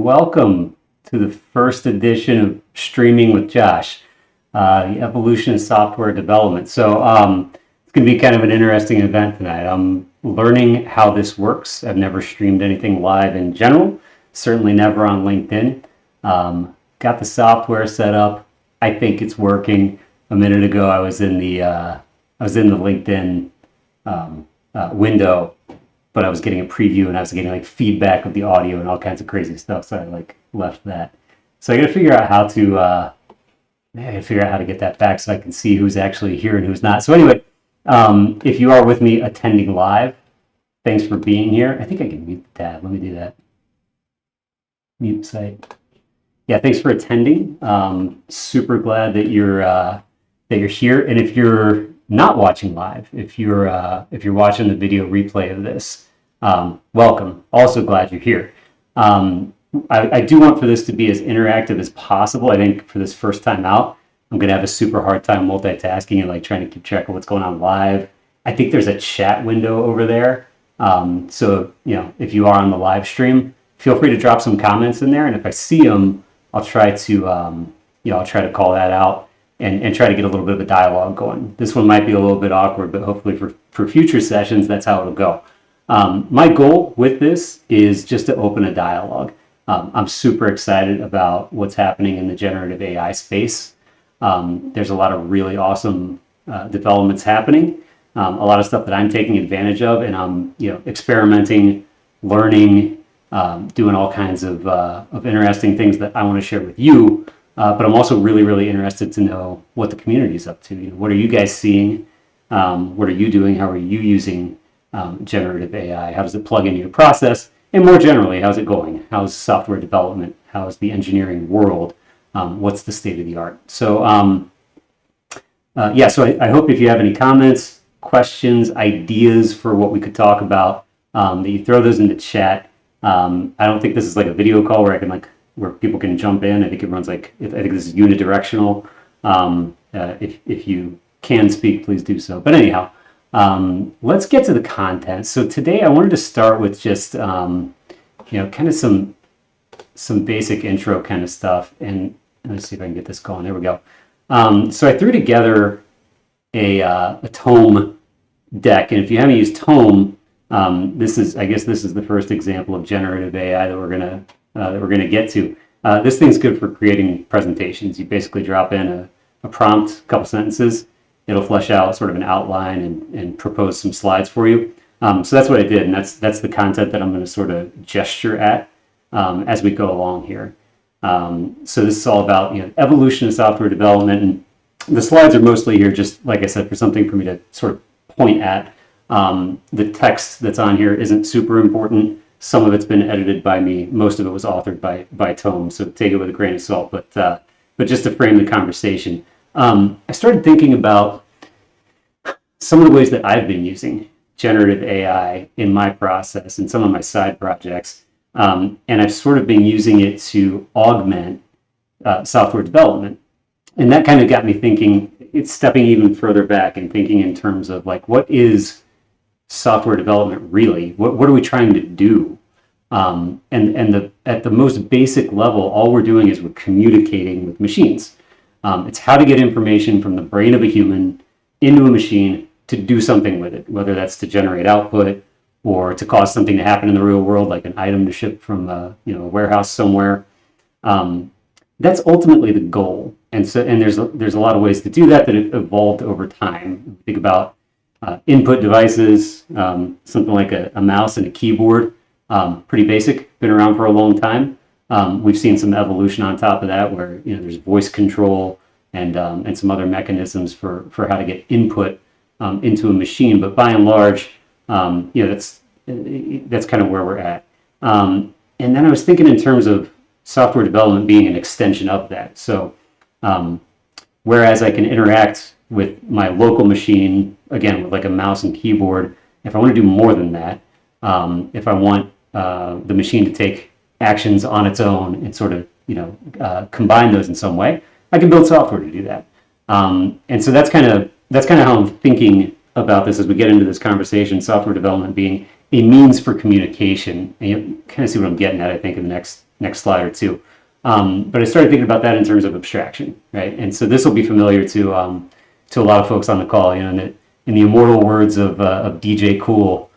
welcome to the first edition of Streaming with Josh, the evolution of software development. It's going to be kind of an interesting event tonight. I'm learning how this works. I've never streamed anything live in general, certainly never on LinkedIn. Got the software set up. I think it's working. A minute ago, I was in the LinkedIn window, but I was getting a preview and I was getting like feedback of the audio and all kinds of crazy stuff. So I left that. So I got to figure out how to get that back so I can see who's actually here and who's not. So anyway, if you are with me attending live, thanks for being here. I think I can mute the tab. Let me do that. Mute site. Yeah, thanks for attending. Super glad that you're here. And if you're not watching live, if you're watching the video replay of this, welcome. Also glad you're here. I do want for this to be as interactive as possible. I think for this first time out, I'm going to have a super hard time multitasking and trying to keep track of what's going on live. I think there's a chat window over there. So if you are on the live stream, feel free to drop some comments in there. And if I see them, I'll try to call that out and try to get a little bit of a dialogue going. This one might be a little bit awkward, but hopefully for future sessions, that's how it'll go. My goal with this is just to open a dialogue. I'm super excited about what's happening in the generative AI space. There's a lot of really awesome developments happening, a lot of stuff that I'm taking advantage of, and I'm experimenting, learning, doing all kinds of interesting things that I want to share with you. But I'm also really, really interested to know what the community is up to. What are you guys seeing? What are you doing? How are you using generative AI? How does it plug into your process? And more generally, how's it going? How's software development? How's the engineering world? What's the state of the art? So I hope if you have any comments, questions, ideas for what we could talk about, that you throw those in the chat. I don't think this is like a video call where I can where people can jump in. I think it runs I think this is unidirectional. If you can speak, please do so. But anyhow, let's get to the content. So today I wanted to start with just kind of some basic intro kind of stuff. And let's see if I can get this going. There we go. So I threw together a Tome deck, and if you haven't used Tome, this is the first example of generative AI that we're gonna get to. This thing's good for creating presentations. You basically drop in a prompt, a couple sentences. It'll flesh out sort of an outline and propose some slides for you. So that's what I did, and that's the content that I'm going to sort of gesture at as we go along here. So this is all about evolution of software development, and the slides are mostly here just, like I said, for something for me to sort of point at. The text that's on here isn't super important. Some of it's been edited by me. Most of it was authored by Tome, so take it with a grain of salt. But just to frame the conversation, I started thinking about some of the ways that I've been using generative AI in my process and some of my side projects, and I've sort of been using it to augment software development. And that kind of got me thinking. It's stepping even further back and thinking in terms of what is software development really? What are we trying to do? At the most basic level, all we're doing is we're communicating with machines. It's how to get information from the brain of a human into a machine to do something with it, whether that's to generate output or to cause something to happen in the real world, like an item to ship from a warehouse somewhere. That's ultimately the goal. And there's a lot of ways to do that have evolved over time. Think about input devices, something like a mouse and a keyboard, pretty basic, been around for a long time. We've seen some evolution on top of that, where there's voice control and some other mechanisms for how to get input into a machine. But by and large, that's kind of where we're at. And then I was thinking in terms of software development being an extension of that. So whereas I can interact with my local machine, again, with a mouse and keyboard, if I want to do more than that, if I want the machine to take actions on its own and sort of combine those in some way, I can build software to do that. And so that's kind of how I'm thinking about this as we get into this conversation, software development being a means for communication. And you kind of see what I'm getting at, I think, in the next next slide or two. But I started thinking about that in terms of abstraction, right? And so this will be familiar to a lot of folks on the call. You know, in the immortal words of DJ Cool,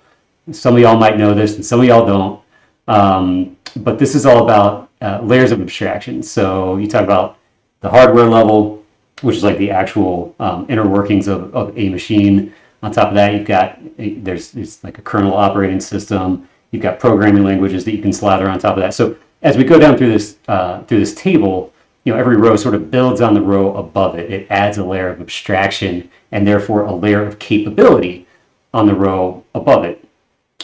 some of y'all might know this, and some of y'all don't. But this is all about layers of abstraction. So you talk about the hardware level, which is like the actual inner workings of a machine. On top of that, you've got there's like a kernel operating system. You've got programming languages that you can slather on top of that. So as we go down through this table, you know, every row sort of builds on the row above it. It adds a layer of abstraction and therefore a layer of capability on the row above it,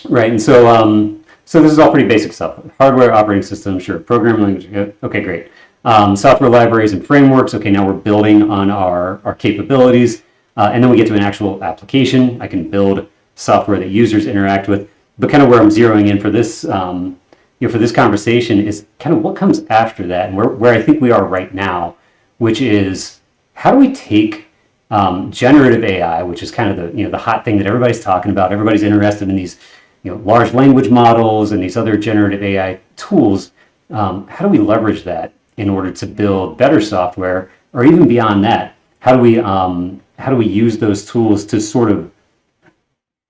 right? And so so this is all pretty basic stuff. Hardware, operating system, sure. Programming language, okay, great. Software libraries and frameworks. Okay, now we're building on our capabilities, and then we get to an actual application. I can build software that users interact with. But kind of where I'm zeroing in for this, for this conversation is kind of what comes after that, and where I think we are right now, which is how do we take generative AI, which is kind of the hot thing that everybody's talking about. Everybody's interested in these large language models and these other generative AI tools. How do we leverage that in order to build better software, or even beyond that? How do we use those tools to sort of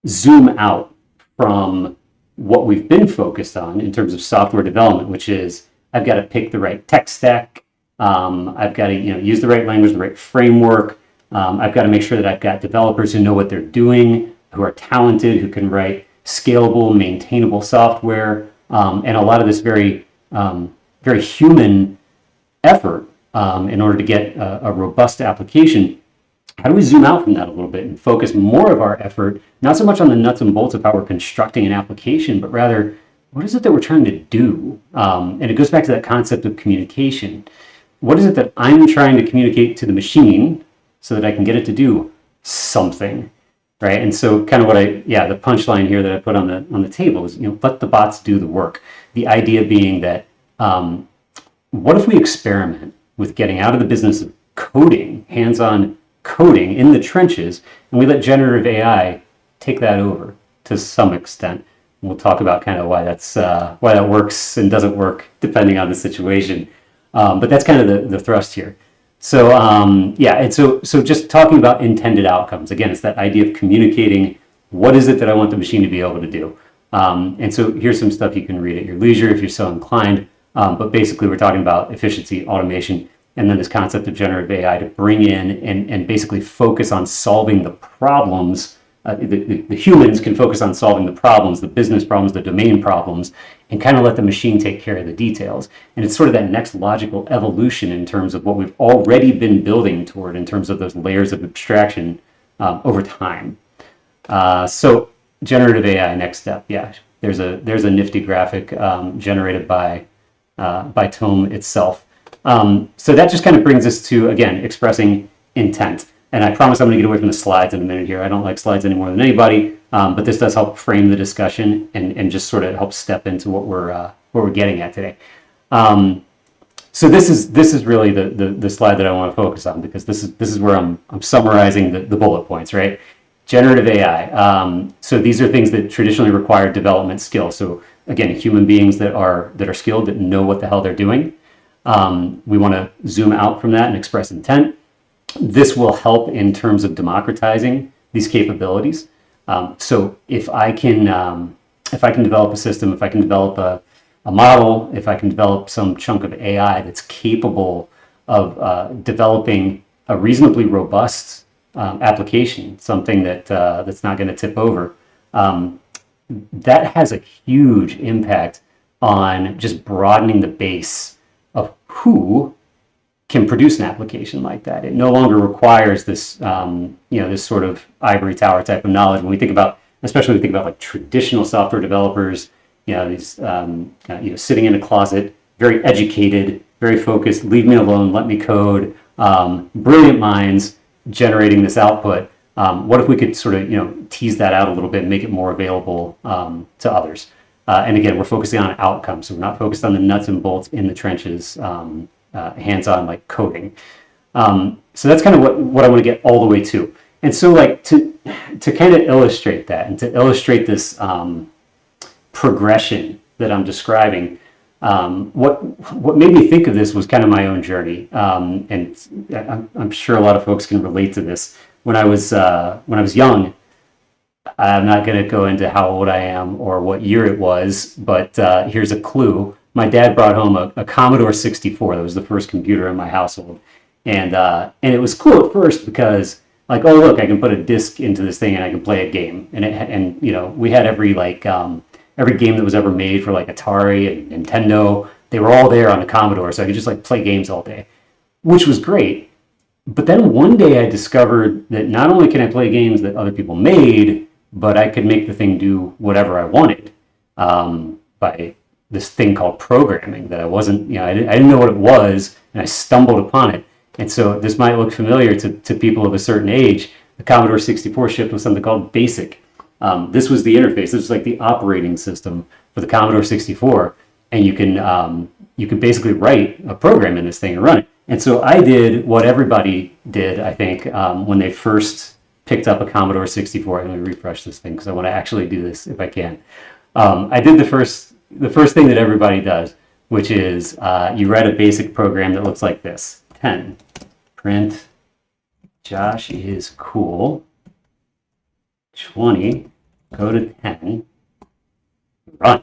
zoom out from what we've been focused on in terms of software development, which is I've got to pick the right tech stack, I've got to use the right language, the right framework, I've got to make sure that I've got developers who know what they're doing, who are talented, who can write scalable, maintainable software, and a lot of this very human effort in order to get a robust application. How do we zoom out from that a little bit and focus more of our effort, not so much on the nuts and bolts of how we're constructing an application, but rather, what is it that we're trying to do? And it goes back to that concept of communication. What is it that I'm trying to communicate to the machine so that I can get it to do something, right? And so kind of the punchline here that I put on the table is, let the bots do the work. The idea being that, what if we experiment with getting out of the business of coding, hands-on coding in the trenches, and we let generative AI take that over to some extent. And we'll talk about kind of why that works and doesn't work depending on the situation. But that's kind of the thrust here. So and so just talking about intended outcomes. Again, it's that idea of communicating what is it that I want the machine to be able to do. And so here's some stuff you can read at your leisure if you're so inclined. But basically, we're talking about efficiency, automation, and then this concept of generative AI to bring in and basically focus on solving the problems. The humans can focus on solving the problems, the business problems, the domain problems, and kind of let the machine take care of the details. And it's sort of that next logical evolution in terms of what we've already been building toward in terms of those layers of abstraction over time. So generative AI, next step. Yeah, there's a nifty graphic generated by Tome itself. So that just kind of brings us to, again, expressing intent. And I promise I'm going to get away from the slides in a minute here. I don't like slides any more than anybody, but this does help frame the discussion and just sort of help step into what we're getting at today. So this is really the slide that I want to focus on, because this is where I'm summarizing the bullet points, right? Generative AI. So these are things that traditionally require development skill. So again, human beings that are skilled, that know what the hell they're doing. We want to zoom out from that and express intent. This will help in terms of democratizing these capabilities. So if I can develop a system, if I can develop a model, if I can develop some chunk of AI that's capable of developing a reasonably robust application, something that's not going to tip over, that has a huge impact on just broadening the base of who can produce an application like that. It no longer requires this, this sort of ivory tower type of knowledge. When we think about, especially when we think about like traditional software developers, these, sitting in a closet, very educated, very focused, leave me alone, let me code, brilliant minds generating this output. What if we could sort of, tease that out a little bit and make it more available to others? And again, we're focusing on outcomes. So we're not focused on the nuts and bolts in the trenches, hands-on like coding. So that's kind of what I want to get all the way to. And so like to kind of illustrate that and to illustrate this progression that I'm describing, What made me think of this was kind of my own journey, and I'm sure a lot of folks can relate to this. When I was young, I'm not going to go into how old I am or what year it was, but here's a clue. My dad brought home a Commodore 64. That was the first computer in my household, and it was cool at first because like, oh look, I can put a disc into this thing and I can play a game. And you know, we had every game that was ever made for like Atari and Nintendo. They were all there on the Commodore, so I could just like play games all day, which was great. But then one day I discovered that not only can I play games that other people made, but I could make the thing do whatever I wanted by this thing called programming that I wasn't, you know, I didn't know what it was, and I stumbled upon it. And so this might look familiar to people of a certain age. The Commodore 64 shipped with something called BASIC. This was the interface. This was like the operating system for the Commodore 64, and you can basically write a program in this thing and run it. And so I did what everybody did, I think, when they first picked up a Commodore 64. Let me refresh this thing because I want to actually do this if I can. I did the first thing that everybody does, which is you write a basic program that looks like this: 10, print, Josh is cool, 20, go to 10, run.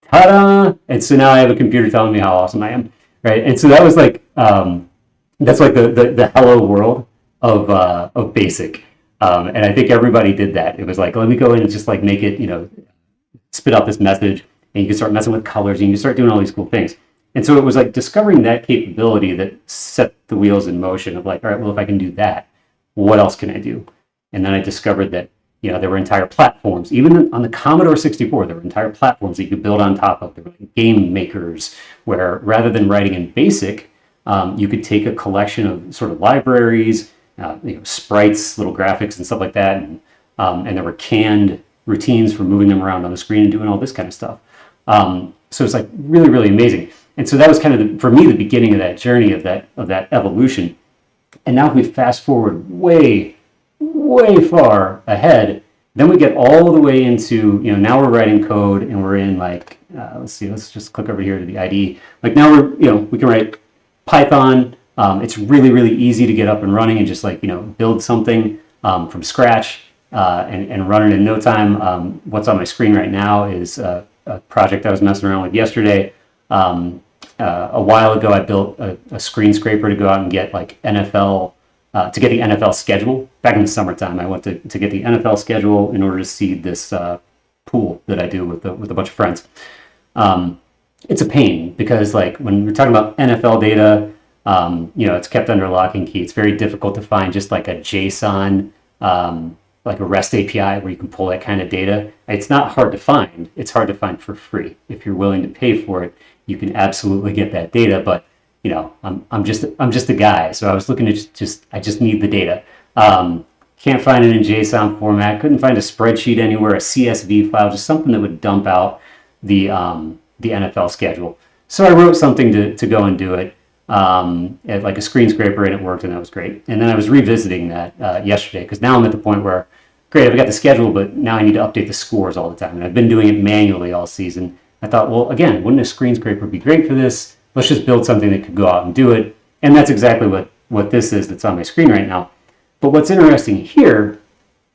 Ta-da! And so now I have a computer telling me how awesome I am, right? And so that was like, that's like the hello world of BASIC. And I think everybody did that. It was like, let me go in and just like make it, you know, spit out this message, and you can start messing with colors, and you can start doing all these cool things. And so it was like discovering that capability that set the wheels in motion of like, all right, well, if I can do that, what else can I do? And then I discovered that, you know, there were entire platforms, even on the Commodore 64, there were entire platforms that you could build on top of. There were like game makers where rather than writing in BASIC, you could take a collection of sort of libraries, you know, sprites, little graphics and stuff like that. And there were canned routines for moving them around on the screen and doing all this kind of stuff. So it's like really, really amazing. And so that was kind of, for me, the beginning of that journey of that evolution. And now if we fast forward way far ahead, then we get all the way into, you know, now we're writing code and we're in like, let's see, let's just click over here to the IDE. Like now we're, you know, we can write Python. It's really, really easy to get up and running and just like, you know, build something from scratch and run it in no time. What's on my screen right now is a project I was messing around with yesterday. A while ago, I built a screen scraper to go out and get like NFL, to get the NFL schedule. Back in the summertime, I went to get the NFL schedule in order to seed this pool that I do with a bunch of friends. It's a pain because like when we're talking about NFL data, you know, it's kept under lock and key. It's very difficult to find just like a JSON, like a REST API where you can pull that kind of data. It's not hard to find. It's hard to find for free. If you're willing to pay for it, you can absolutely get that data. But you know, I'm just a guy, so I was looking at I just need the data. Can't find it in JSON format. Couldn't find a spreadsheet anywhere, a CSV file, just something that would dump out the NFL schedule. So I wrote something to go and do it, like a screen scraper, and it worked, and that was great. And then I was revisiting that yesterday because now I'm at the point where, great, I've got the schedule, but now I need to update the scores all the time, and I've been doing it manually all season. I thought, well, again, wouldn't a screen scraper be great for this? Let's just build something that could go out and do it. And that's exactly what this is that's on my screen right now. But what's interesting here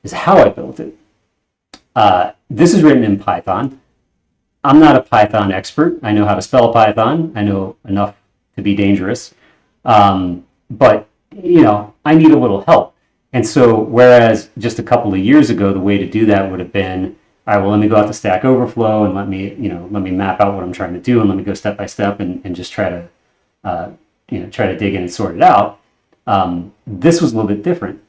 is how I built it. This is written in Python. I'm not a Python expert. I know how to spell Python. I know enough to be dangerous. But, you know, I need a little help. And so whereas just a couple of years ago, the way to do that would have been, all right, well, let me go out to Stack Overflow and let me map out what I'm trying to do, and let me go step by step and just try to dig in and sort it out. This was a little bit different.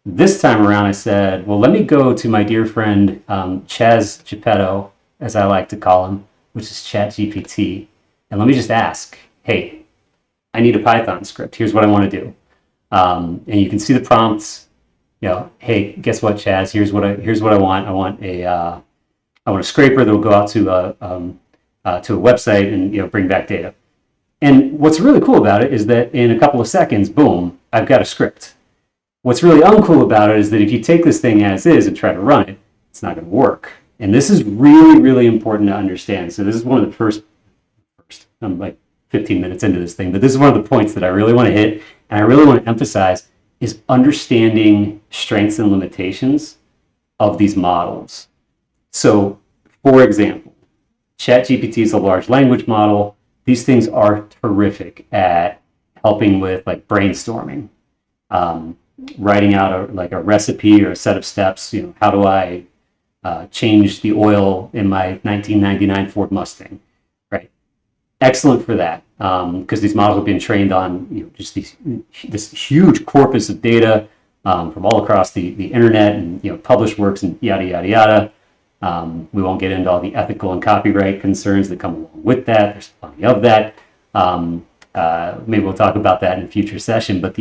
This time around, I said, well, let me go to my dear friend Chaz Geppetto, as I like to call him, which is ChatGPT, and let me just ask, hey, I need a Python script. Here's what I want to do, and you can see the prompts. You know, hey, guess what, Chaz? Here's what I want. I want a scraper that will go out to a website and, you know, bring back data. And what's really cool about it is that in a couple of seconds, boom, I've got a script. What's really uncool about it is that if you take this thing as is and try to run it, it's not going to work. And this is really, really important to understand. So this is one of the first I'm like 15 minutes into this thing, but this is one of the points that I really want to hit and I really want to emphasize is understanding strengths and limitations of these models. So, for example, ChatGPT is a large language model. These things are terrific at helping with like brainstorming, writing out a recipe or a set of steps. How do I change the oil in my 1999 Ford Mustang? Right, excellent for that because these models have been trained on just this huge corpus of data from all across the internet and published works and yada yada yada. We won't get into all the ethical and copyright concerns that come along with that. There's plenty of that. Maybe we'll talk about that in a future session. But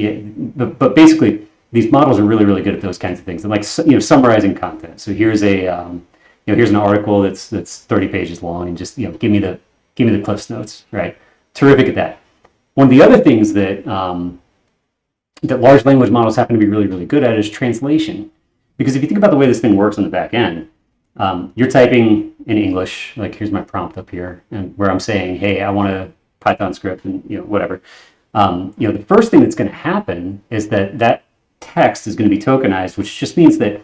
basically, these models are really, really good at those kinds of things. And like summarizing content. So here's here's an article that's 30 pages long, and just give me the Cliffs Notes. Right, terrific at that. One of the other things that that large language models happen to be really, really good at is translation. Because if you think about the way this thing works on the back end, you're typing in English, like here's my prompt up here, and where I'm saying, hey, I want a Python script and whatever. The first thing that's going to happen is that text is going to be tokenized, which just means that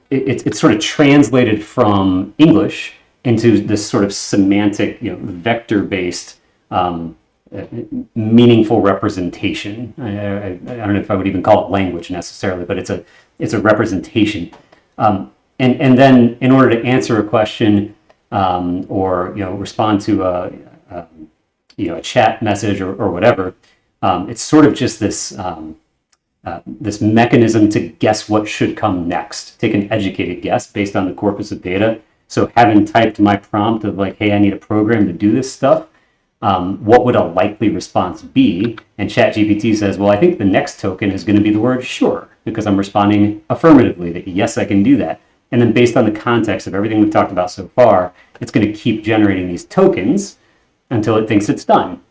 it's sort of translated from English into this sort of semantic, vector-based, meaningful representation. I don't know if I would even call it language necessarily, but it's a representation. And then in order to answer a question or respond to a chat message or whatever, it's sort of just this this mechanism to guess what should come next. Take an educated guess based on the corpus of data. So having typed my prompt of like, hey, I need a program to do this stuff, what would a likely response be? And ChatGPT says, well, I think the next token is going to be the word sure, because I'm responding affirmatively that yes, I can do that. And then based on the context of everything we've talked about so far, it's going to keep generating these tokens until it thinks it's done.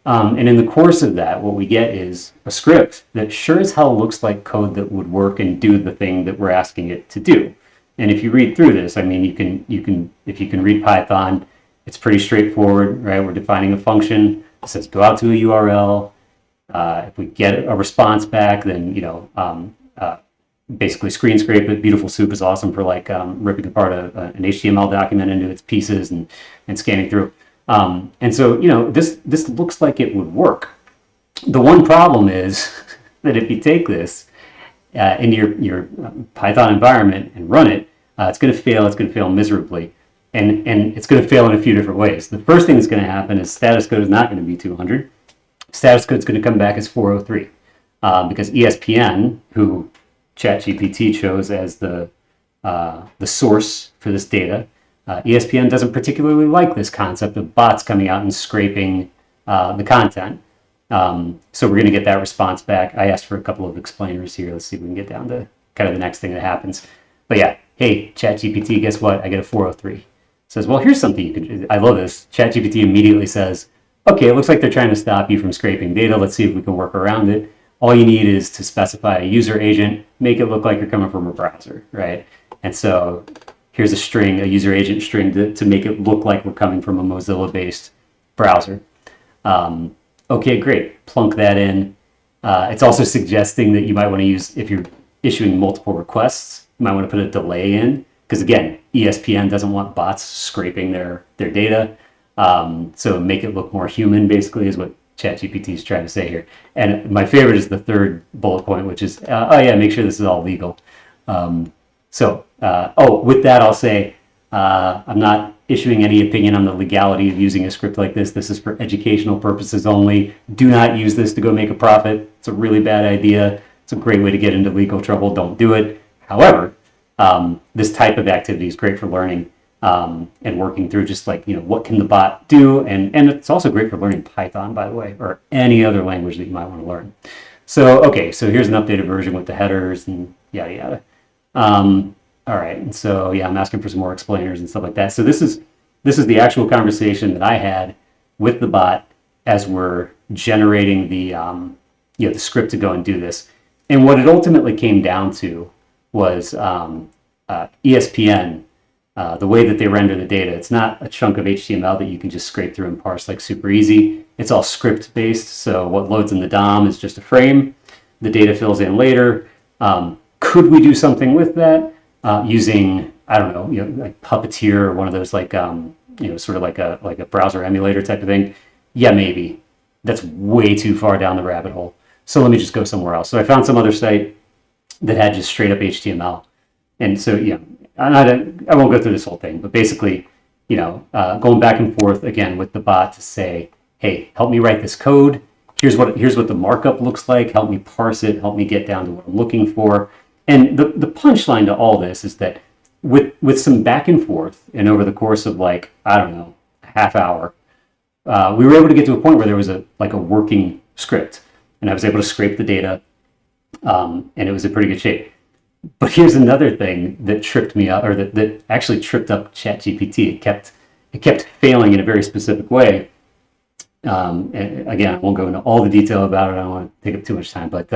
And in the course of that, what we get is a script that sure as hell looks like code that would work and do the thing that we're asking it to do. And if you read through this, I mean, if you can read Python, it's pretty straightforward, right? We're defining a function. It says go out to a URL. If we get a response back, then basically screen scrape it. Beautiful Soup is awesome for like ripping apart an HTML document into its pieces and scanning through. And so this looks like it would work. The one problem is that if you take this into your Python environment and run it, it's going to fail. It's going to fail miserably. And it's going to fail in a few different ways. The first thing that's going to happen is status code is not going to be 200. Status code is going to come back as 403 because ESPN, who ChatGPT chose as the source for this data, ESPN doesn't particularly like this concept of bots coming out and scraping the content. So we're going to get that response back. I asked for a couple of explainers here. Let's see if we can get down to kind of the next thing that happens. But yeah, hey, ChatGPT, guess what? I get a 403. Says, well, here's something you could do. I love this. ChatGPT immediately says, okay, it looks like they're trying to stop you from scraping data. Let's see if we can work around it. All you need is to specify a user agent, make it look like you're coming from a browser, right? And so here's a string, a user agent string to make it look like we're coming from a Mozilla-based browser. Okay, great. Plunk that in. It's also suggesting that you might want to use, if you're issuing multiple requests, you might want to put a delay in. Because again, ESPN doesn't want bots scraping their data. So make it look more human, basically, is what ChatGPT is trying to say here. And my favorite is the third bullet point, which is, oh yeah, make sure this is all legal. With that, I'll say, I'm not issuing any opinion on the legality of using a script like this. This is for educational purposes only. Do not use this to go make a profit. It's a really bad idea. It's a great way to get into legal trouble. Don't do it. However, this type of activity is great for learning and working through just like, what can the bot do? And it's also great for learning Python, by the way, or any other language that you might want to learn. So, okay, so here's an updated version with the headers and yada, yada. All right, and so, yeah, I'm asking for some more explainers and stuff like that. So this is the actual conversation that I had with the bot as we're generating the script to go and do this. And what it ultimately came down to was ESPN the way that they render the data, it's not a chunk of HTML that you can just scrape through and parse like super easy. It's all script based. So what loads in the DOM is just a frame. The data fills in later. Could we do something with that using, I don't know, like Puppeteer or one of those like, sort of like a browser emulator type of thing? Yeah, maybe. That's way too far down the rabbit hole. So let me just go somewhere else. So I found some other site that had just straight up HTML. And so, I won't go through this whole thing, but basically, going back and forth again with the bot to say, hey, help me write this code. Here's what the markup looks like. Help me parse it. Help me get down to what I'm looking for. And the punchline to all this is that with some back and forth, and over the course of like, I don't know, a half hour, we were able to get to a point where there was a working script, and I was able to scrape the data, and it was in pretty good shape. But here's another thing that tripped me up, or that actually tripped up ChatGPT. It kept failing in a very specific way. And again, I won't go into all the detail about it. I don't want to take up too much time, but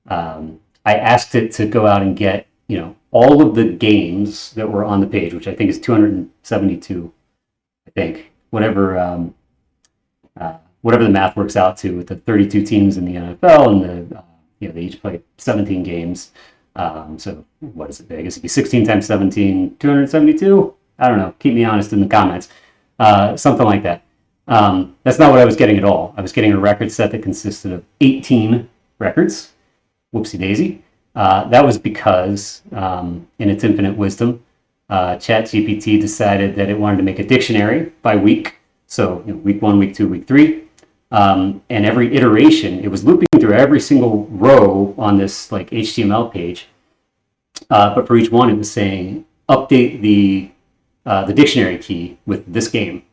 I asked it to go out and get all of the games that were on the page, which I think is 272. I think whatever the math works out to, with the 32 teams in the NFL, and they each play 17 games. So what is it? I guess it'd be 16 times 17, 272. I don't know. Keep me honest in the comments. Something like that. That's not what I was getting at all. I was getting a record set that consisted of 18 records. Whoopsie daisy. That was because, in its infinite wisdom, ChatGPT decided that it wanted to make a dictionary by week. So week 1, week 2, week 3. And every iteration, it was looping through every single row on this like HTML page. But for each one, it was saying, update the dictionary key with this game.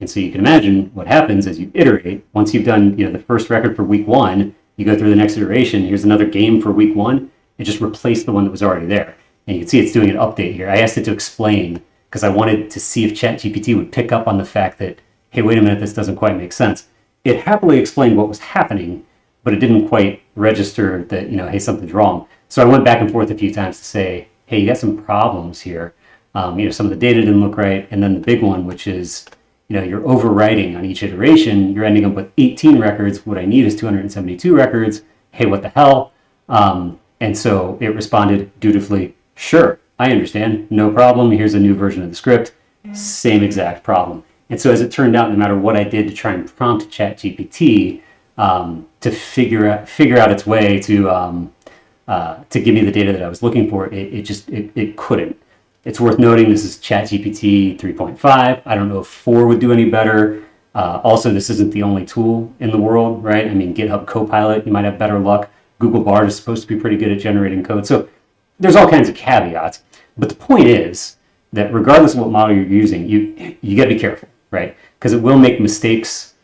And so you can imagine what happens as you iterate. Once you've done the first record for week 1, you go through the next iteration. Here's another game for week 1. It just replaced the one that was already there. And you can see it's doing an update here. I asked it to explain because I wanted to see if ChatGPT would pick up on the fact that, hey, wait a minute, this doesn't quite make sense. It happily explained what was happening, but it didn't quite register that, hey, something's wrong. So I went back and forth a few times to say, hey, you got some problems here. Some of the data didn't look right. And then the big one, which is, you're overwriting on each iteration. You're ending up with 18 records. What I need is 272 records. Hey, what the hell? And so it responded dutifully, sure, I understand. No problem. Here's a new version of the script. Same exact problem. And so as it turned out, no matter what I did to try and prompt ChatGPT to figure out its way to give me the data that I was looking for, it couldn't. It's worth noting this is ChatGPT 3.5. I don't know if 4 would do any better. Also, this isn't the only tool in the world, right? I mean, GitHub Copilot, you might have better luck. Google Bard is supposed to be pretty good at generating code. So there's all kinds of caveats. But the point is that regardless of what model you're using, you got to be careful, right? Because it will make mistakes.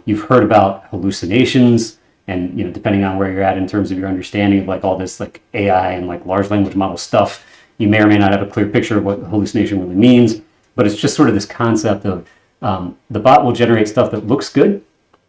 You've heard about hallucinations, and depending on where you're at in terms of your understanding of like all this like AI and like large language model stuff, you may or may not have a clear picture of what hallucination really means. But it's just sort of this concept of the bot will generate stuff that looks good,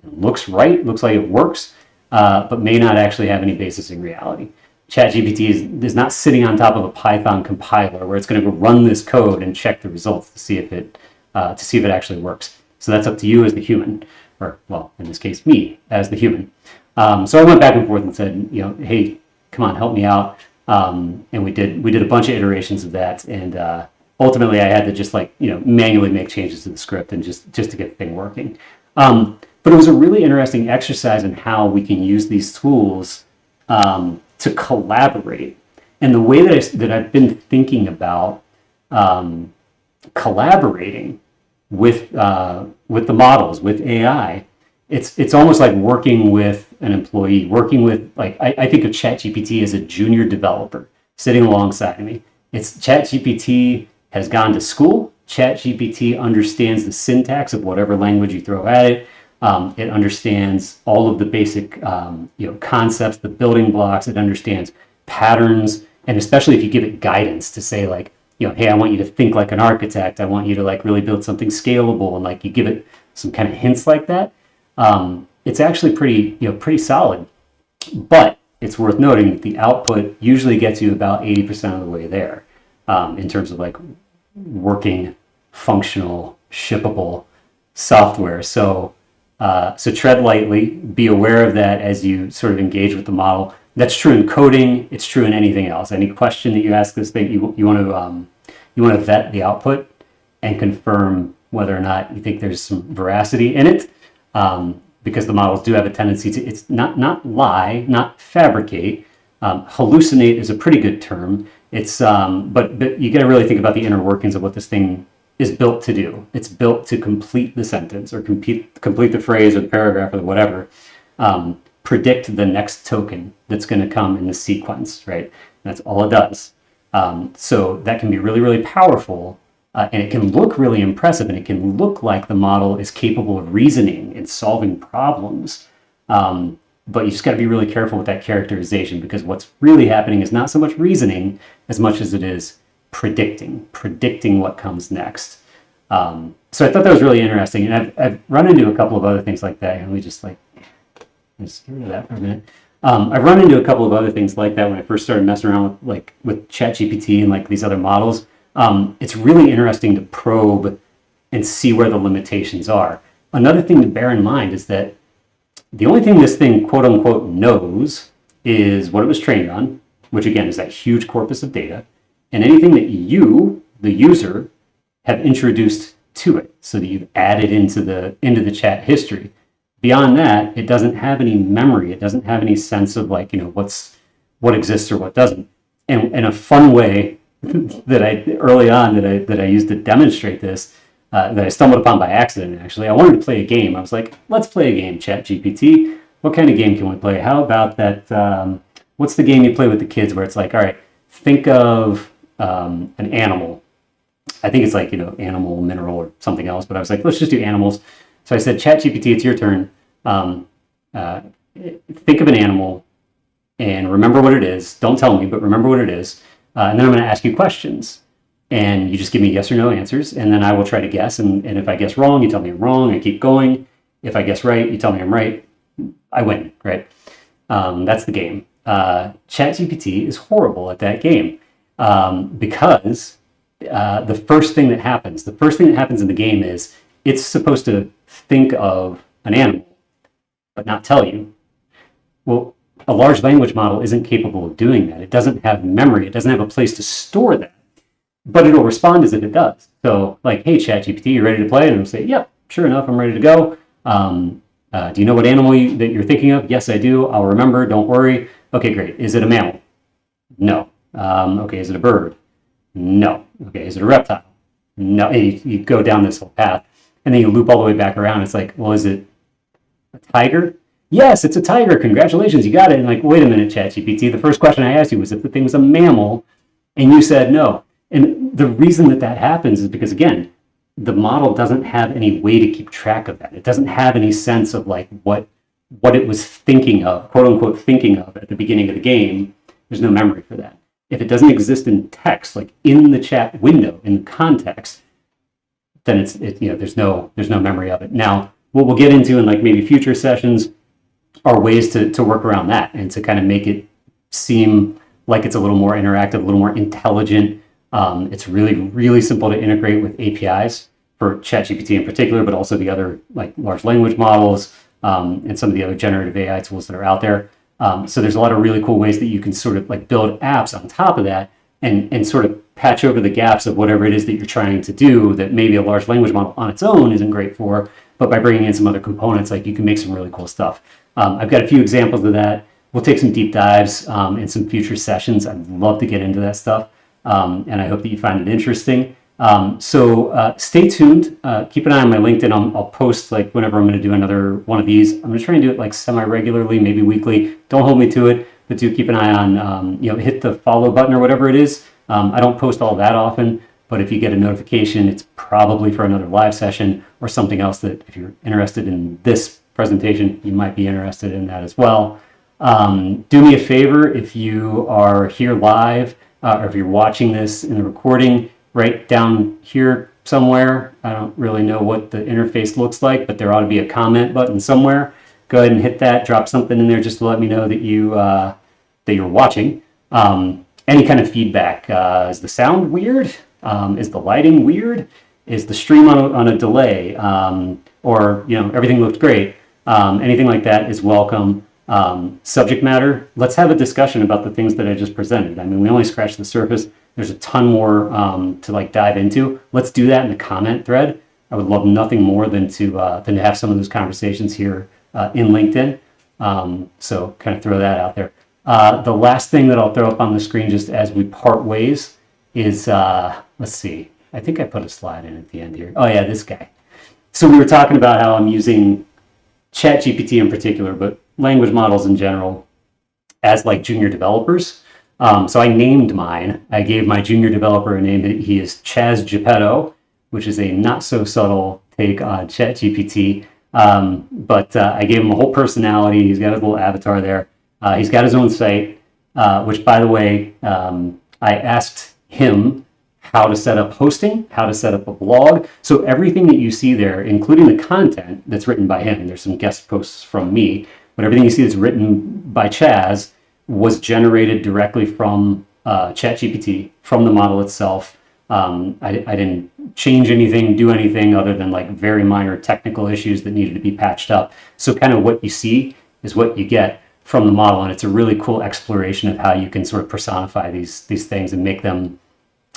looks right, looks like it works, but may not actually have any basis in reality. ChatGPT is not sitting on top of a Python compiler where it's going to go run this code and check the results to see if it actually works. So that's up to you as the human, or well, in this case, me as the human. So I went back and forth and said, hey, come on, help me out. And we did a bunch of iterations of that, and ultimately I had to just manually make changes to the script and just to get the thing working. But it was a really interesting exercise in how we can use these tools to collaborate. And the way that I've been thinking about collaborating with the models, with AI, it's almost like working with an employee, working with I think of ChatGPT as a junior developer sitting alongside me. ChatGPT has gone to school. ChatGPT understands the syntax of whatever language you throw at it. It understands all of the basic concepts, the building blocks. It understands patterns, and especially if you give it guidance to say hey, I want you to think like an architect. I want you to really build something scalable, and you give it some kind of hints like that. It's actually pretty solid. But it's worth noting that the output usually gets you about 80% of the way there. in terms of like working, functional, shippable software. So tread lightly, be aware of that as you sort of engage with the model. That's true in coding. It's true in anything else. Any question that you ask this thing, you want to vet the output and confirm whether or not you think there's some veracity in it, because the models do have a tendency to, it's not lie, not fabricate. Hallucinate is a pretty good term. It's but you got to really think about the inner workings of what this thing is built to do. It's built to complete the sentence or complete the phrase or the paragraph or whatever. Predict the next token that's going to come in the sequence, right? That's all it does. So that can be really, really powerful, and it can look really impressive, and it can look like the model is capable of reasoning and solving problems. But you just got to be really careful with that characterization, because what's really happening is not so much reasoning as much as it is predicting what comes next. So I thought that was really interesting, and I've run into a couple of other things like that. And we just get rid of that for a minute. I've run into a couple of other things like that when I first started messing around with ChatGPT and like these other models. It's really interesting to probe and see where the limitations are. Another thing to bear in mind is that the only thing this thing, quote unquote, knows is what it was trained on, which again is that huge corpus of data, and anything that you, the user, have introduced to it, so that you've added into the chat history. Beyond that, it doesn't have any memory. It doesn't have any sense of like, what exists or what doesn't. And a fun way that I used to demonstrate this, that I stumbled upon by accident, actually. I wanted to play a game. I was like, let's play a game, ChatGPT. What kind of game can we play? How about that, what's the game you play with the kids where it's like, all right, think of an animal. I think it's like, animal, mineral, or something else. But I was like, let's just do animals. So I said, ChatGPT, it's your turn. Think of an animal and remember what it is. Don't tell me, but remember what it is. And then I'm going to ask you questions. And you just give me yes or no answers. And then I will try to guess. And if I guess wrong, you tell me I'm wrong. I keep going. If I guess right, you tell me I'm right. I win, right? That's the game. ChatGPT is horrible at that game, because the first thing that happens in the game is it's supposed to think of an animal, but not tell you. Well, a large language model isn't capable of doing that. It doesn't have memory. It doesn't have a place to store that, but it'll respond as if it does. So like, hey, ChatGPT, you ready to play? And it'll say, yep, sure enough, I'm ready to go. Do you know what animal that you're thinking of? Yes, I do. I'll remember. Don't worry. Okay, great. Is it a mammal? No. Okay, is it a bird? No. Okay, is it a reptile? No. And you go down this whole path, and then you loop all the way back around. It's like, well, is it a tiger? Yes, it's a tiger. Congratulations, you got it. And like, wait a minute, ChatGPT. The first question I asked you was if the thing was a mammal, and you said no. And the reason that happens is because, again, the model doesn't have any way to keep track of that. It doesn't have any sense of like what it was thinking of, quote unquote, thinking of at the beginning of the game. There's no memory for that. If it doesn't exist in text, like in the chat window, in context, then there's no memory of it. Now, what we'll get into in like maybe future sessions are ways to work around that and to kind of make it seem like it's a little more interactive, a little more intelligent. It's really, really simple to integrate with APIs for ChatGPT in particular, but also the other like large language models, and some of the other generative AI tools that are out there. So there's a lot of really cool ways that you can sort of like build apps on top of that and sort of patch over the gaps of whatever it is that you're trying to do that maybe a large language model on its own isn't great for, but by bringing in some other components, like you can make some really cool stuff. I've got a few examples of that. We'll take some deep dives in some future sessions. I'd love to get into that stuff. And I hope that you find it interesting. So stay tuned. Keep an eye on my LinkedIn. I'll post like whenever I'm going to do another one of these. I'm going to try and do it like semi-regularly, maybe weekly. Don't hold me to it, but do keep an eye on, hit the follow button or whatever it is. I don't post all that often, but if you get a notification, it's probably for another live session or something else that if you're interested in this presentation, you might be interested in that as well. Do me a favor if you are here live, or if you're watching this in the recording, right down here somewhere. I don't really know what the interface looks like, but there ought to be a comment button somewhere. Go ahead and hit that, drop something in there just to let me know that you're watching. any kind of feedback. Is the sound weird? Is the lighting weird? Is the stream on a delay? Or, everything looked great. Anything like that is welcome. Subject matter, let's have a discussion about the things that I just presented. I mean, we only scratched the surface. There's a ton more to dive into. Let's do that in the comment thread. I would love nothing more than to have some of those conversations here in LinkedIn. So kind of throw that out there. The last thing that I'll throw up on the screen just as we part ways is, let's see, I think I put a slide in at the end here. Oh yeah, this guy. So we were talking about how I'm using ChatGPT in particular, but language models in general as junior developers. So I named mine. I gave my junior developer a name. He is Chaz Geppetto, which is a not so subtle take on ChatGPT. But I gave him a whole personality. He's got his little avatar there. He's got his own site, which, by the way, I asked him how to set up hosting, how to set up a blog. So everything that you see there, including the content that's written by him, there's some guest posts from me, but everything you see that's written by Chaz was generated directly from ChatGPT, from the model itself. I didn't change anything, do anything other than very minor technical issues that needed to be patched up. So kind of what you see is what you get from the model, and it's a really cool exploration of how you can sort of personify these things and make them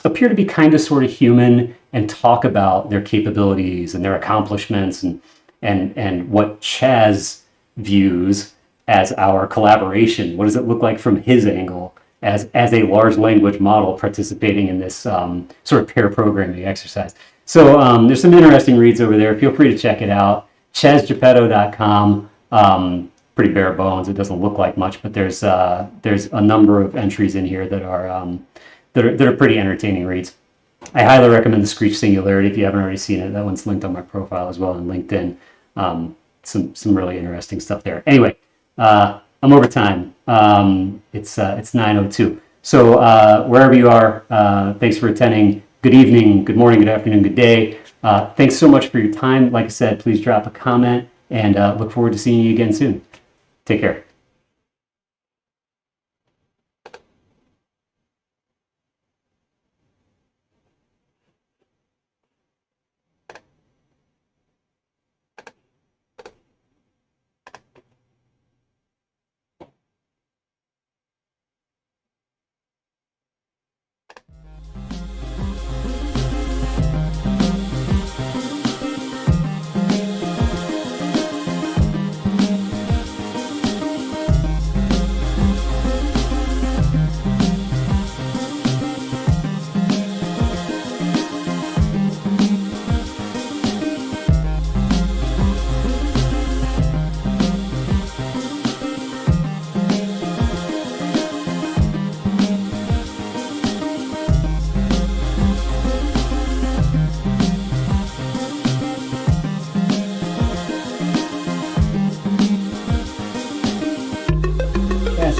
appear to be kind of sort of human and talk about their capabilities and their accomplishments and what Chaz views as our collaboration. What does it look like from his angle as a large language model participating in this sort of pair programming exercise? So there's some interesting reads over there. Feel free to check it out. ChazGeppetto.com. Pretty bare bones. It doesn't look like much, but there's a number of entries in here that are pretty entertaining reads. I highly recommend the Screech Singularity if you haven't already seen it. That one's linked on my profile as well on LinkedIn. Some really interesting stuff there. Anyway, I'm over time. It's 9:02. So wherever you are, thanks for attending. Good evening, good morning, good afternoon, good day. Thanks so much for your time. Like I said, please drop a comment and look forward to seeing you again soon. Take care.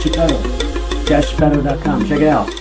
Geppetto. ChazGeppetto.com. Check it out.